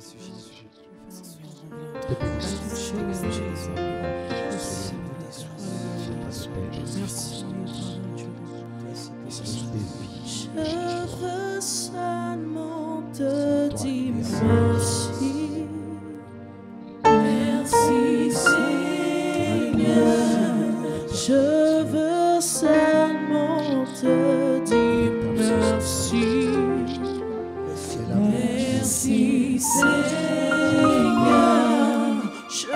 Je veux seulement te dire merci. Merci Seigneur. Je veux seulement te dire merci. Merci Seigneur. Je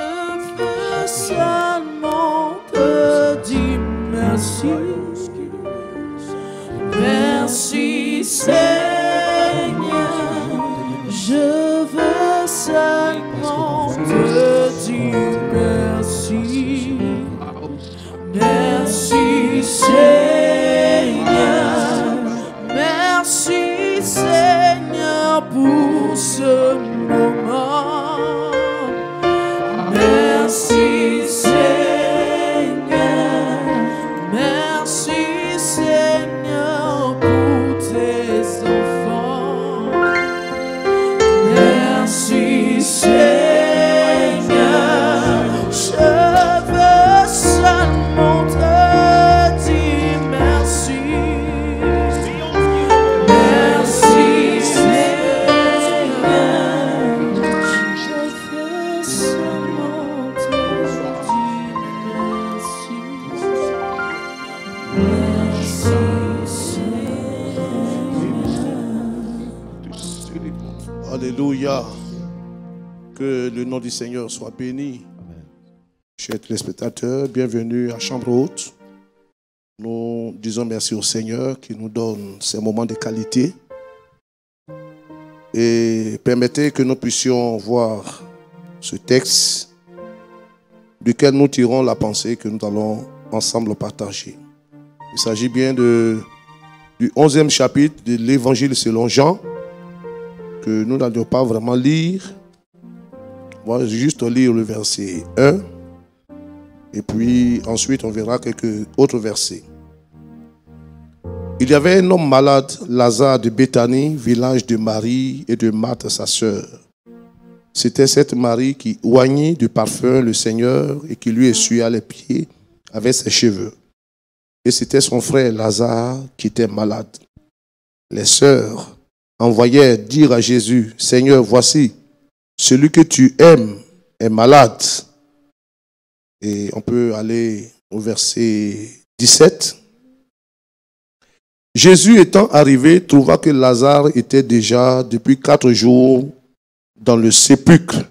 veux seulement te dire merci. Merci Seigneur, je veux seulement te dire merci. Merci Seigneur, merci Seigneur pour ce moment. Merci Seigneur, merci Seigneur pour tes enfants. Merci Seigneur, je veux seulement te dire merci. Merci Seigneur, je veux seulement te dire merci. Merci Seigneur. Alléluia. Que le nom du Seigneur soit béni. Chers téléspectateurs, bienvenue à Chambre Haute. Nous disons merci au Seigneur qui nous donne ces moments de qualité. Et permettez que nous puissions voir ce texte duquel nous tirons la pensée que nous allons ensemble partager. Il s'agit bien du 11e chapitre de l'Évangile selon Jean, que nous n'allions pas vraiment lire. Moi, je vais juste lire le verset 1. Et puis ensuite, on verra quelques autres versets. Il y avait un homme malade, Lazare de Béthanie, village de Marie et de Marthe, sa sœur. C'était cette Marie qui oignit du parfum le Seigneur et qui lui essuya les pieds avec ses cheveux. Et c'était son frère Lazare qui était malade. Les sœurs envoyèrent dire à Jésus, Seigneur, voici, celui que tu aimes est malade. Et on peut aller au verset 17. Jésus étant arrivé, trouva que Lazare était déjà depuis 4 jours dans le sépulcre.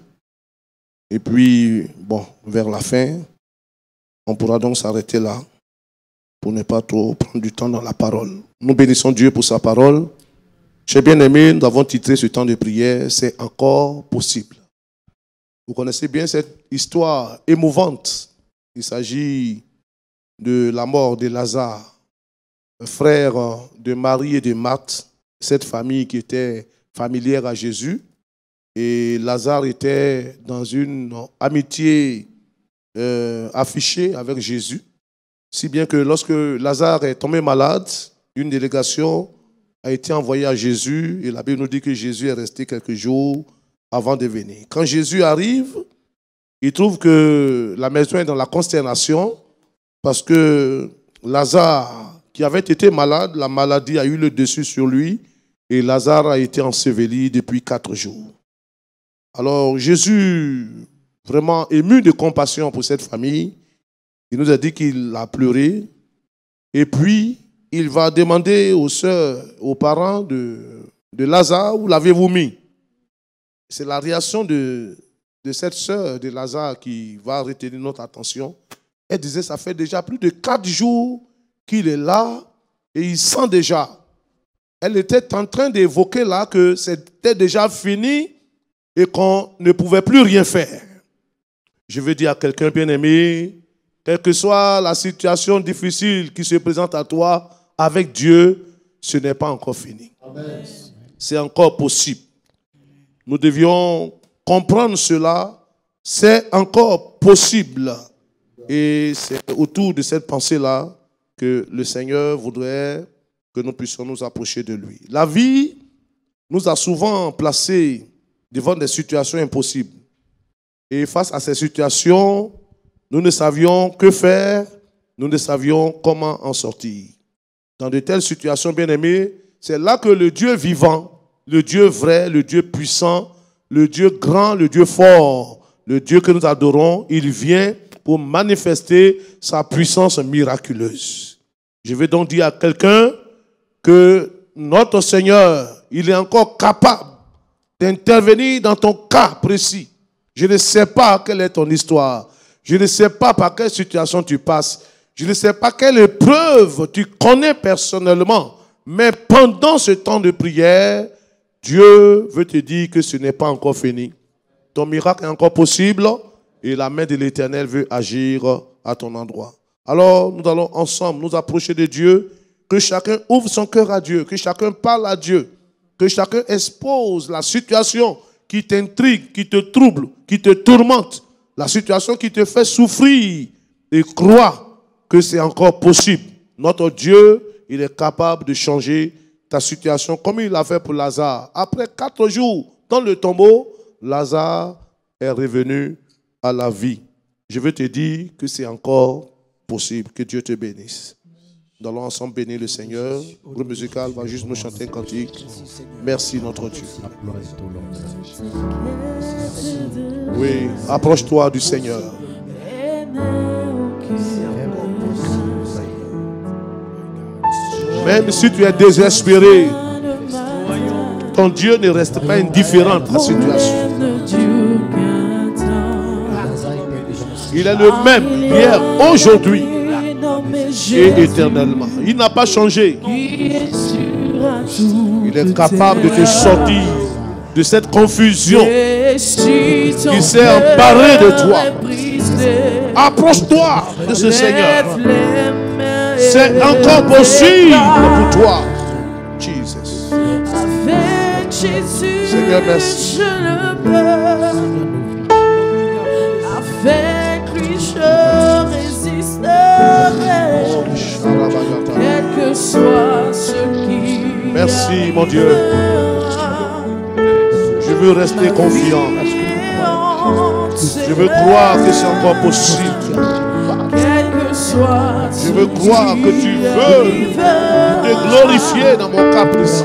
Et puis, bon, vers la fin, on pourra donc s'arrêter là pour ne pas trop prendre du temps dans la parole. Nous bénissons Dieu pour sa parole. Chers bien-aimés, nous avons titré ce temps de prière, c'est encore possible. Vous connaissez bien cette histoire émouvante. Il s'agit de la mort de Lazare, frère de Marie et de Marthe, cette famille qui était familière à Jésus. Et Lazare était dans une amitié affichée avec Jésus. Si bien que lorsque Lazare est tombé malade, une délégation a été envoyée à Jésus. Et la Bible nous dit que Jésus est resté quelques jours avant de venir. Quand Jésus arrive, il trouve que la maison est dans la consternation parce que Lazare, qui avait été malade, la maladie a eu le dessus sur lui et Lazare a été enseveli depuis 4 jours. Alors Jésus, vraiment ému de compassion pour cette famille, il nous a dit qu'il a pleuré et puis il va demander aux sœurs, aux parents de Lazare, où l'avez-vous mis? C'est la réaction de cette sœur de Lazare qui va retenir notre attention. Elle disait, ça fait déjà plus de 4 jours qu'il est là et il sent déjà. Elle était en train d'évoquer là que c'était déjà fini et qu'on ne pouvait plus rien faire. Je veux dire à quelqu'un bien-aimé, quelle que soit la situation difficile qui se présente à toi, avec Dieu, ce n'est pas encore fini. C'est encore possible. Nous devions comprendre cela. C'est encore possible. Et c'est autour de cette pensée-là que le Seigneur voudrait que nous puissions nous approcher de lui. La vie nous a souvent placés devant des situations impossibles. Et face à ces situations, nous ne savions que faire, nous ne savions comment en sortir. Dans de telles situations, bien-aimés, c'est là que le Dieu vivant, le Dieu vrai, le Dieu puissant, le Dieu grand, le Dieu fort, le Dieu que nous adorons, il vient pour manifester sa puissance miraculeuse. Je vais donc dire à quelqu'un que notre Seigneur, il est encore capable d'intervenir dans ton cas précis. Je ne sais pas quelle est ton histoire. Je ne sais pas par quelle situation tu passes. Je ne sais pas quelle épreuve tu connais personnellement. Mais pendant ce temps de prière, Dieu veut te dire que ce n'est pas encore fini. Ton miracle est encore possible et la main de l'Éternel veut agir à ton endroit. Alors, nous allons ensemble nous approcher de Dieu, que chacun ouvre son cœur à Dieu, que chacun parle à Dieu, que chacun expose la situation qui t'intrigue, qui te trouble, qui te tourmente, la situation qui te fait souffrir, et crois que c'est encore possible. Notre Dieu, il est capable de changer ta situation comme il l'a fait pour Lazare. Après 4 jours dans le tombeau, Lazare est revenu à la vie. Je veux te dire que c'est encore possible. Que Dieu te bénisse. Nous allons ensemble bénir le Seigneur. Le groupe musical va juste nous chanter un cantique. Merci notre Dieu. Oui, approche-toi du Seigneur. Même si tu es désespéré, ton Dieu ne reste pas indifférent à la situation. Il est le même hier, aujourd'hui et éternellement. Il n'a pas changé. Il est capable de te sortir de cette confusion qui s'est emparée de toi. Approche-toi de ce Seigneur. C'est encore possible pour toi. Jesus. Seigneur, merci. Avec lui, je résisterai. Quel que soit ce qui. Merci, mon Dieu. Je veux rester confiant. Je veux croire que c'est encore possible. Je veux croire que tu veux te glorifier dans mon cas précis.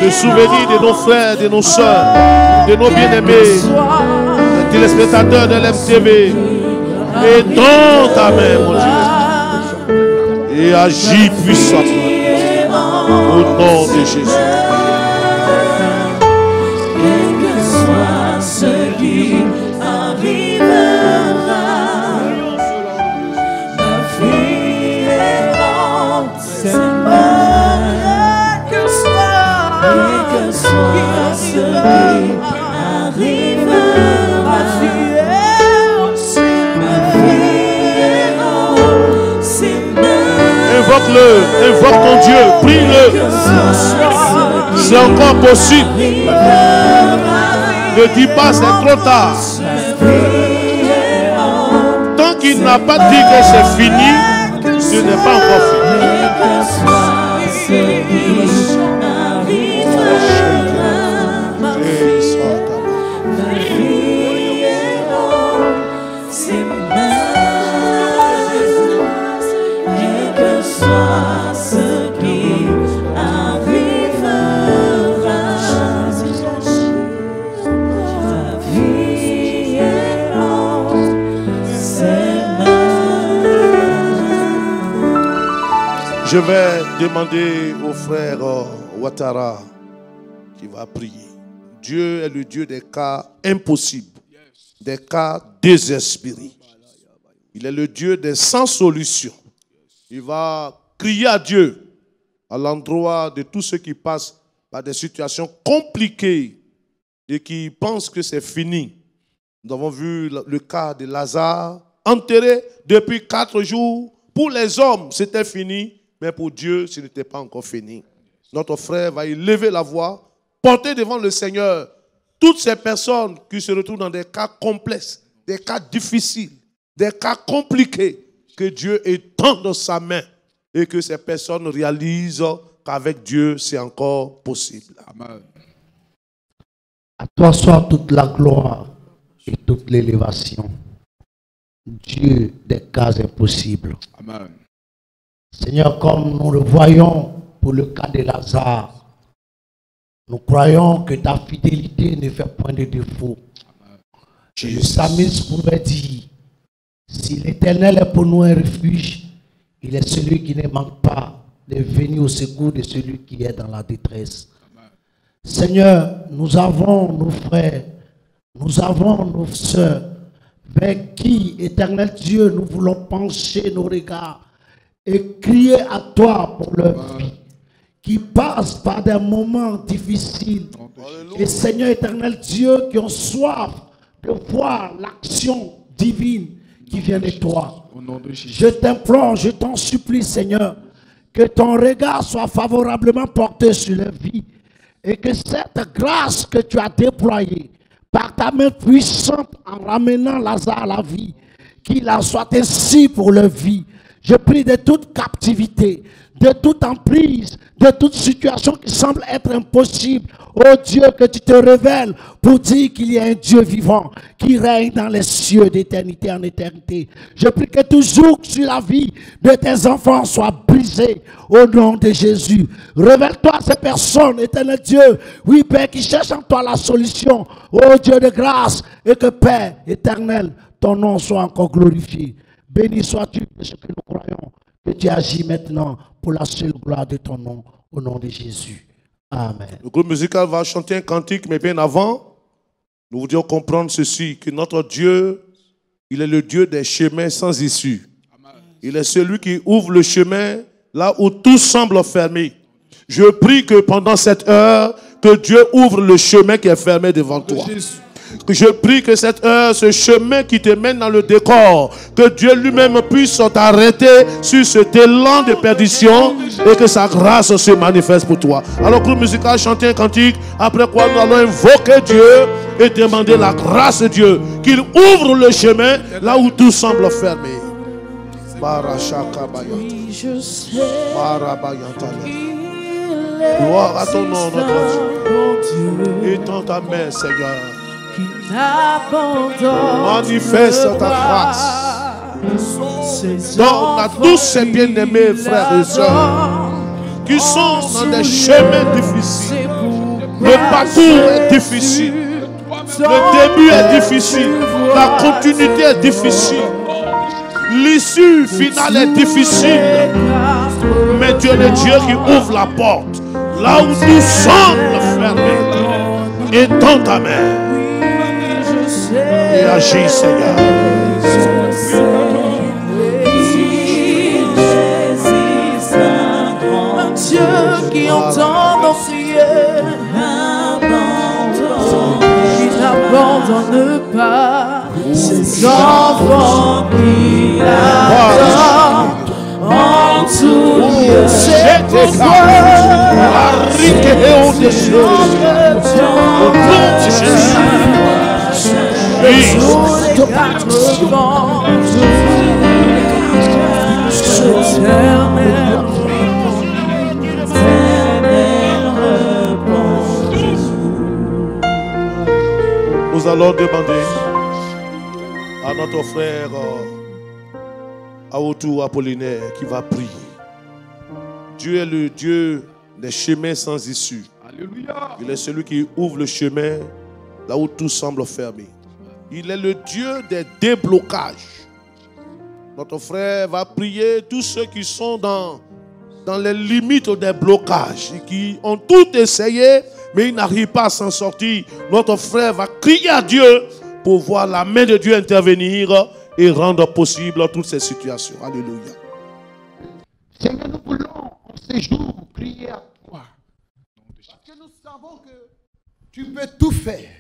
Te souvenir de nos frères, de nos soeurs, de nos bien-aimés, des téléspectateurs de l'MTV. Et dans ta main, mon Dieu. Et agis puissamment. Au nom de Jésus. Quel que soit ce qui arrivera, ma vie est entre ses mains. Quel que soit ce qui arrivera, ma vie est entre ses mains. Invoque-le, invoque ton Dieu, prie-le. C'est encore possible. Ne dis pas c'est trop tard. Tant qu'il n'a pas dit que c'est fini, ce n'est pas encore fini. Je vais demander au frère Ouattara qui va prier. Dieu est le Dieu des cas impossibles, des cas désespérés. Il est le Dieu des sans solution. Il va crier à Dieu à l'endroit de tous ceux qui passent par des situations compliquées et qui pensent que c'est fini. Nous avons vu le cas de Lazare, enterré depuis 4 jours. Pour les hommes, c'était fini. Mais pour Dieu, ce n'était pas encore fini. Notre frère va y lever la voix, porter devant le Seigneur toutes ces personnes qui se retrouvent dans des cas complexes, des cas difficiles, des cas compliqués, que Dieu étende sa main et que ces personnes réalisent qu'avec Dieu, c'est encore possible. Amen. À toi soit toute la gloire et toute l'élévation. Dieu des cas impossibles. Amen. Seigneur, comme nous le voyons pour le cas de Lazare, nous croyons que ta fidélité ne fait point de défaut. Le psalmiste pouvait dire, si l'Éternel est pour nous un refuge, il est celui qui ne manque pas de venir au secours de celui qui est dans la détresse. Amen. Seigneur, nous avons nos frères, nous avons nos sœurs, vers qui, Éternel Dieu, nous voulons pencher nos regards et crier à toi pour leur vie, qui passent par des moments difficiles. Et Seigneur éternel Dieu, qui ont soif de voir l'action divine qui vient de toi. Je t'implore, je t'en supplie, Seigneur, que ton regard soit favorablement porté sur leur vie et que cette grâce que tu as déployée par ta main puissante en ramenant Lazare à la vie, qu'il en soit ainsi pour leur vie. Je prie de toute captivité, de toute emprise, de toute situation qui semble être impossible. Oh Dieu, que tu te révèles pour dire qu'il y a un Dieu vivant qui règne dans les cieux d'éternité en éternité. Je prie que toujours sur la vie de tes enfants soit brisé au nom de Jésus. Révèle-toi à ces personnes, éternel Dieu, oui Père, qui cherchent en toi la solution. Oh Dieu de grâce, et que Père éternel, ton nom soit encore glorifié. Béni sois-tu de ce que nous croyons, que tu agis maintenant pour la seule gloire de ton nom, au nom de Jésus. Amen. Le groupe musical va chanter un cantique, mais bien avant, nous voudrions comprendre ceci, que notre Dieu, il est le Dieu des chemins sans issue. Il est celui qui ouvre le chemin là où tout semble fermé. Je prie que pendant cette heure, que Dieu ouvre le chemin qui est fermé devant toi. Je prie que cette heure, ce chemin qui te mène dans le décor, que Dieu lui-même puisse t'arrêter sur cet élan de perdition et que sa grâce se manifeste pour toi. Alors, groupe musical, chanter un cantique, après quoi nous allons invoquer Dieu et demander la grâce de Dieu, qu'il ouvre le chemin là où tout semble fermé. Gloire à ton nom, notre Dieu. Étends ta main, Seigneur. Manifeste ta grâce. Donne à tous ces bien-aimés frères et sœurs qui sont dans des chemins difficiles. Le parcours est difficile. Le début est difficile. La continuité est difficile. L'issue finale est difficile. Mais Dieu est Dieu qui ouvre la porte. Là où nous sommes fermés. Étends ta main. Et agis, Seigneur. Un Dieu qui entend nos prières, qui n'abandonne pas ses enfants qui l'adorent en tout lieu. C'est pourquoi nous allons demander à notre frère Aotou Apollinaire qui va prier. Dieu est le Dieu des chemins sans issue. Alléluia. Il est celui qui ouvre le chemin là où tout semble fermé. Il est le Dieu des déblocages. Notre frère va prier tous ceux qui sont dans les limites des blocages et qui ont tout essayé, mais ils n'arrivent pas à s'en sortir. Notre frère va crier à Dieu pour voir la main de Dieu intervenir et rendre possible toutes ces situations. Alléluia. Seigneur, nous voulons en ces jours prier à toi. Parce que nous savons que tu peux tout faire.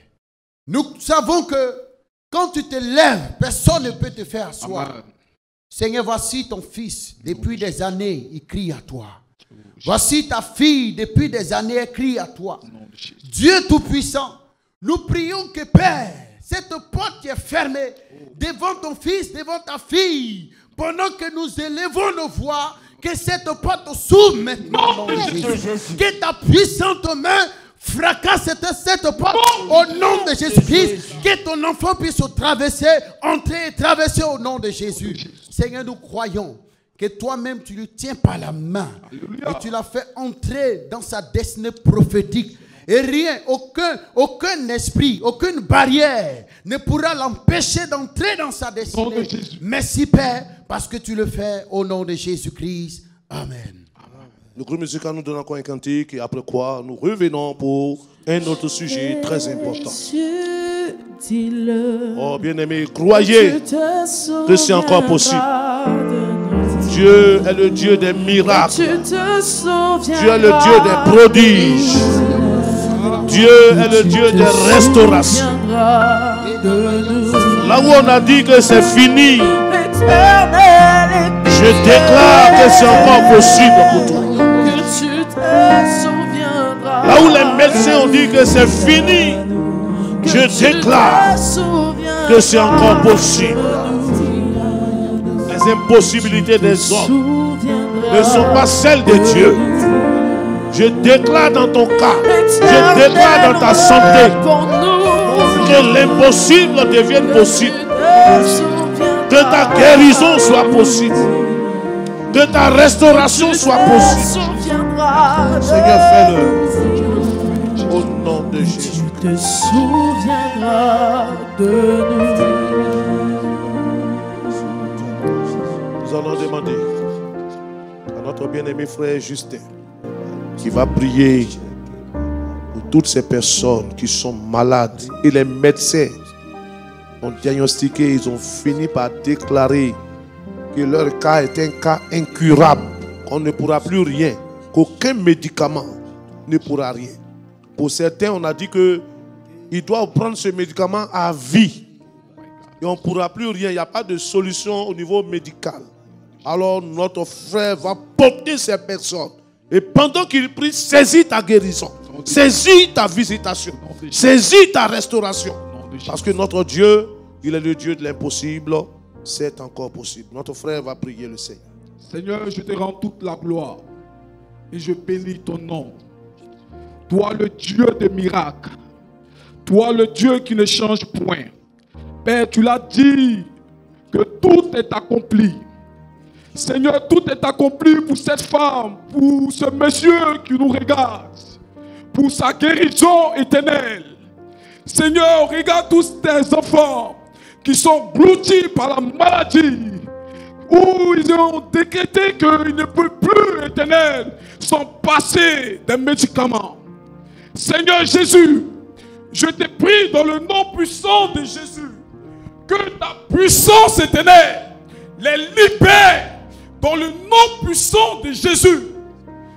Nous savons que quand tu te lèves, personne ne peut te faire asseoir. Amen. Seigneur, voici ton fils, depuis des années, il crie à toi. Voici ta fille, depuis des années, elle crie à toi. Dieu Tout-Puissant, nous prions que Père, cette porte qui est fermée devant ton fils, devant ta fille, pendant que nous élevons nos voix, que cette porte s'ouvre maintenant. Que ta puissante main Fracasse cette porte au nom de Jésus-Christ. Que ton enfant puisse traverser, entrer et traverser au nom de Jésus. Seigneur, nous croyons que toi-même tu le tiens par la main. Alléluia. Et tu l'as fait entrer dans sa destinée prophétique. Et rien, aucun esprit, aucune barrière ne pourra l'empêcher d'entrer dans sa destinée. Merci Père, parce que tu le fais au nom de Jésus-Christ. Amen. Le groupe musical nous donne encore un cantique et après quoi nous revenons pour un autre sujet très important. Oh bien-aimé, croyez que c'est encore possible. Dieu est le Dieu des miracles. Dieu est le Dieu des prodiges. Dieu est le Dieu des restaurations. Là où on a dit que c'est fini, je déclare que c'est encore possible pour toi. Là où les médecins ont dit que c'est fini, je déclare que c'est encore possible. Les impossibilités des hommes ne sont pas celles de Dieu. Je déclare dans ton cas, je déclare dans ta santé que l'impossible devienne possible. Que ta guérison soit possible. Que ta restauration soit possible. Seigneur, fais-le. Au nom de Jésus. Tu te souviendras de nous. Nous allons demander à notre bien-aimé frère Justin qui va prier pour toutes ces personnes qui sont malades. Et les médecins ont diagnostiqué, ils ont fini par déclarer que leur cas est un cas incurable, qu'on ne pourra plus rien, qu'aucun médicament ne pourra rien. Pour certains, on a dit qu'ils doivent prendre ce médicament à vie. Et on ne pourra plus rien, il n'y a pas de solution au niveau médical. Alors notre frère va porter ces personnes. Et pendant qu'il prie, saisis ta guérison, saisis ta visitation, saisis ta restauration. Parce que notre Dieu, il est le Dieu de l'impossible. C'est encore possible. Notre frère va prier le Seigneur. Seigneur, je te rends toute la gloire et je bénis ton nom. Toi le Dieu des miracles, toi le Dieu qui ne change point. Père, tu l'as dit que tout est accompli. Seigneur, tout est accompli pour cette femme, pour ce monsieur qui nous regarde, pour sa guérison éternelle. Seigneur, regarde tous tes enfants qui sont blottis par la maladie, où ils ont décrété qu'ils ne peuvent plus, éternel, sont passés des médicaments. Seigneur Jésus, je te prie dans le nom puissant de Jésus, que ta puissance éternelle les libère dans le nom puissant de Jésus.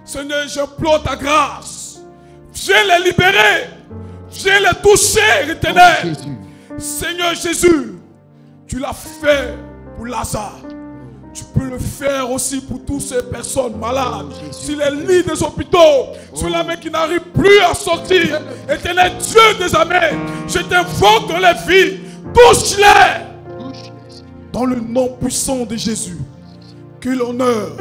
Seigneur, j'implore ta grâce. Viens les libérer. Viens les toucher, éternel. Seigneur Jésus, tu l'as fait pour Lazare. Tu peux le faire aussi pour toutes ces personnes malades, sur les lits des hôpitaux, sur la main qui n'arrive plus à sortir. Éternel Dieu des armées, je t'invoque dans les vies. Touche-les dans le nom puissant de Jésus. Que l'honneur,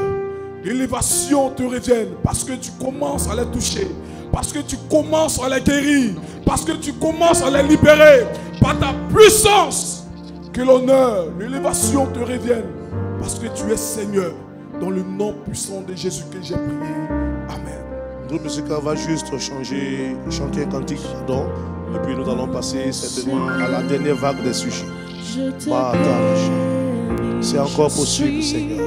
l'élévation te reviennent parce que tu commences à les toucher, parce que tu commences à les guérir, parce que tu commences à les libérer par ta puissance. Que l'honneur, l'élévation te reviennent parce que tu es Seigneur. Dans le nom puissant de Jésus que j'ai prié. Amen. Le groupe musical va juste chanter un cantique, pardon, et puis nous allons passer certainement à la dernière vague des sujets. C'est encore possible, Seigneur.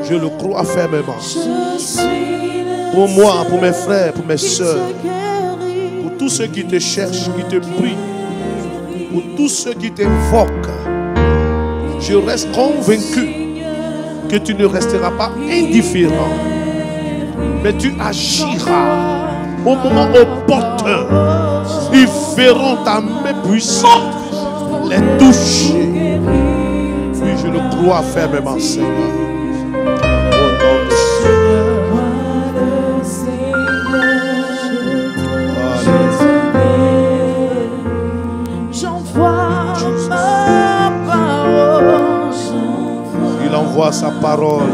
Je le crois fermement. Pour moi, pour mes frères, pour mes soeurs, pour tous ceux qui te cherchent, qui te prient, pour tous ceux qui t'invoquent, je reste convaincu que tu ne resteras pas indifférent, mais tu agiras au moment opportun. Ils verront ta main puissante les toucher. Oui, je le crois fermement, Seigneur. Au nom de J'envoie ma parole. Il envoie sa parole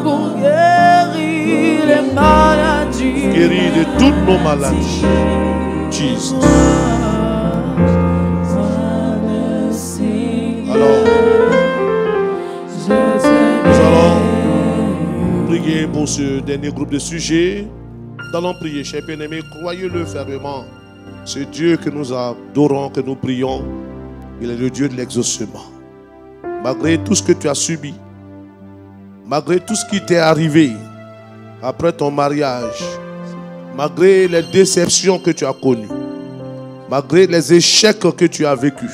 Pour guérir les maladies. Guéris de toutes nos maladies. Jesus. Alors, nous allons prier pour ce dernier groupe de sujets. Nous allons prier, chers bien-aimés, croyez-le fermement. Ce Dieu que nous adorons, que nous prions, il est le Dieu de l'exaucement. Malgré tout ce que tu as subi, malgré tout ce qui t'est arrivé après ton mariage, malgré les déceptions que tu as connues, malgré les échecs que tu as vécus,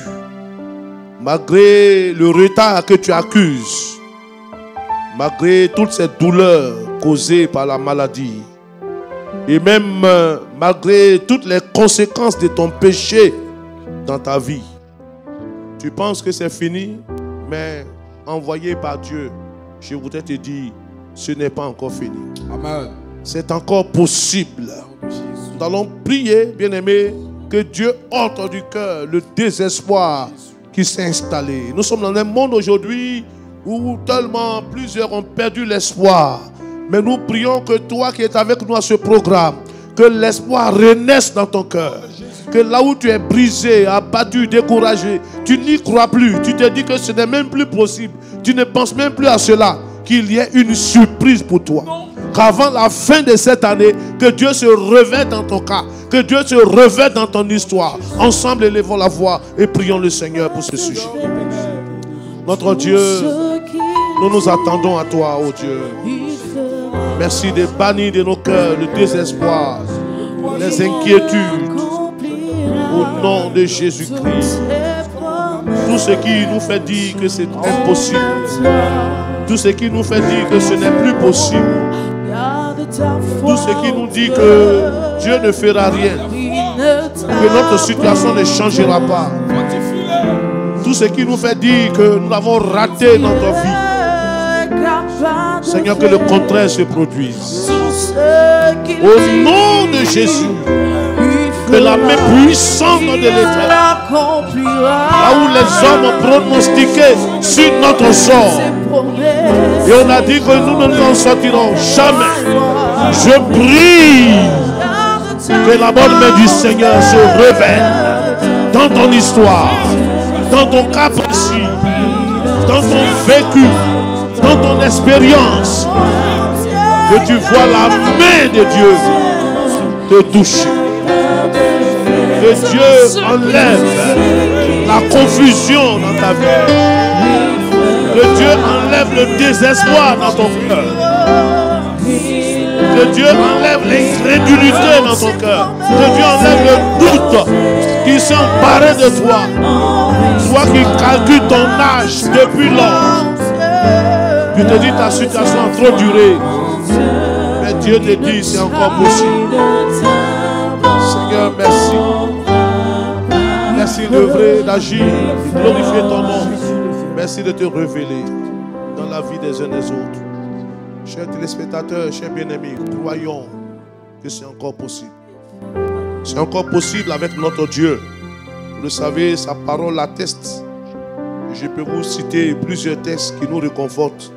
malgré le retard que tu accuses, malgré toutes ces douleurs causées par la maladie, et même malgré toutes les conséquences de ton péché dans ta vie, tu penses que c'est fini, mais envoyé par Dieu, je voudrais te dire, ce n'est pas encore fini. Amen. C'est encore possible. Nous allons prier, bien-aimés, que Dieu ôte du cœur le désespoir qui s'est installé. Nous sommes dans un monde aujourd'hui où tellement plusieurs ont perdu l'espoir. Mais nous prions que toi qui es avec nous à ce programme, que l'espoir renaisse dans ton cœur. Que là où tu es brisé, abattu, découragé, tu n'y crois plus. Tu te dis que ce n'est même plus possible. Tu ne penses même plus à cela. Qu'il y ait une surprise pour toi. Qu'avant la fin de cette année, que Dieu se revête dans ton cas. Que Dieu se revête dans ton histoire. Ensemble, élevons la voix et prions le Seigneur pour ce sujet. Notre Dieu, nous nous attendons à toi, oh Dieu. Merci de bannir de nos cœurs le désespoir, les inquiétudes. Au nom de Jésus-Christ. Tout ce qui nous fait dire que c'est impossible. Tout ce qui nous fait dire que ce n'est plus possible. Tout ce qui nous dit que Dieu ne fera rien. Que notre situation ne changera pas. Tout ce qui nous fait dire que nous avons raté notre vie. Seigneur, que le contraire se produise. Au nom de Jésus. Que la main puissante de l'Éternel, là où les hommes ont pronostiqué sur notre sort, et on a dit que nous ne nous en sortirons jamais. Je prie que la bonne main du Seigneur se révèle dans ton histoire, dans ton cas précis, dans ton vécu, dans ton expérience, que tu vois la main de Dieu te toucher. Que Dieu enlève la confusion dans ta vie. Que Dieu enlève le désespoir dans ton cœur. Que Dieu enlève l'incrédulité dans ton cœur. Que Dieu enlève le doute qui s'est emparé de toi. Toi qui calcules ton âge depuis lors. Tu te dis ta situation a trop duré. Mais Dieu te dit c'est encore possible. Seigneur, merci. Merci d'œuvrer, d'agir, de glorifier ton nom. Merci de te révéler dans la vie des uns et des autres. Chers téléspectateurs, chers bien-aimés, croyons que c'est encore possible. C'est encore possible avec notre Dieu. Vous le savez, sa parole l'atteste. Je peux vous citer plusieurs textes qui nous réconfortent.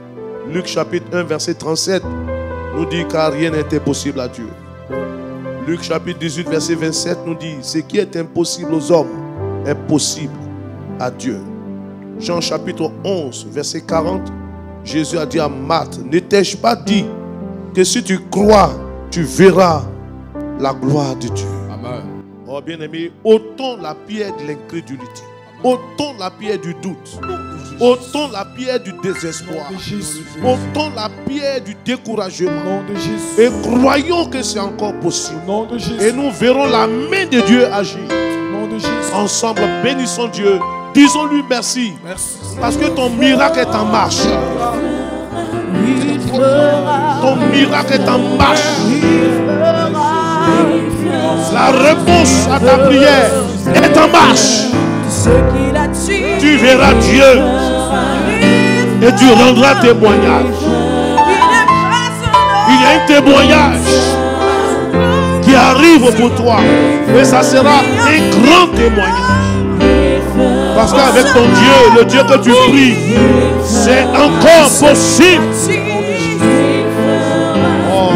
Luc chapitre 1, verset 37 nous dit car rien n'est impossible à Dieu. Luc chapitre 18, verset 27 nous dit ce qui est impossible aux hommes est possible à Dieu. Jean chapitre 11, verset 40, Jésus a dit à Marthe, ne t'ai-je pas dit que si tu crois, tu verras la gloire de Dieu. Amen. Oh bien-aimé, ôtons la pierre de l'incrédulité, ôtons la pierre du doute, ôtons la pierre du désespoir, ôtons la pierre du découragement et croyons que c'est encore possible. Et nous verrons la main de Dieu agir. Ensemble, bénissons Dieu. Disons-lui merci. Parce que ton miracle est en marche. Ton miracle est en marche. La réponse à ta prière est en marche. Tu verras Dieu et tu rendras témoignage. Il y a un témoignage qui arrive pour toi et ça sera un grand témoignage. Parce qu'avec ton Dieu, le Dieu que tu pries, c'est encore possible. Oh,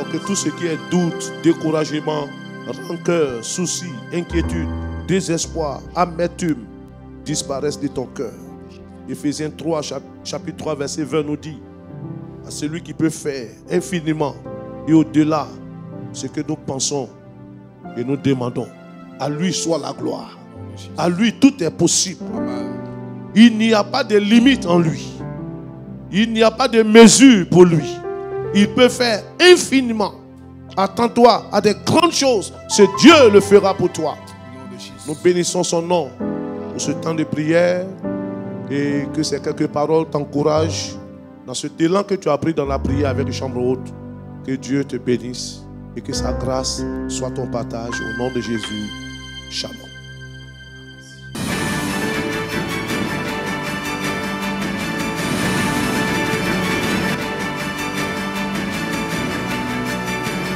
Alors que tout ce qui est doute, découragement, rancœur, souci, inquiétude, désespoir, amertume disparaissent de ton cœur. Éphésiens 3, chapitre 3, verset 20 nous dit: à celui qui peut faire infiniment et au-delà ce que nous pensons et nous demandons. À lui soit la gloire. À lui tout est possible. Il n'y a pas de limite en lui. Il n'y a pas de mesure pour lui. Il peut faire infiniment. Attends-toi à des grandes choses. Ce Dieu le fera pour toi. Nous bénissons son nom pour ce temps de prière et que ces quelques paroles t'encouragent dans cet élan que tu as pris dans la prière avec les chambres hautes. Que Dieu te bénisse et que sa grâce soit ton partage au nom de Jésus. Shalom.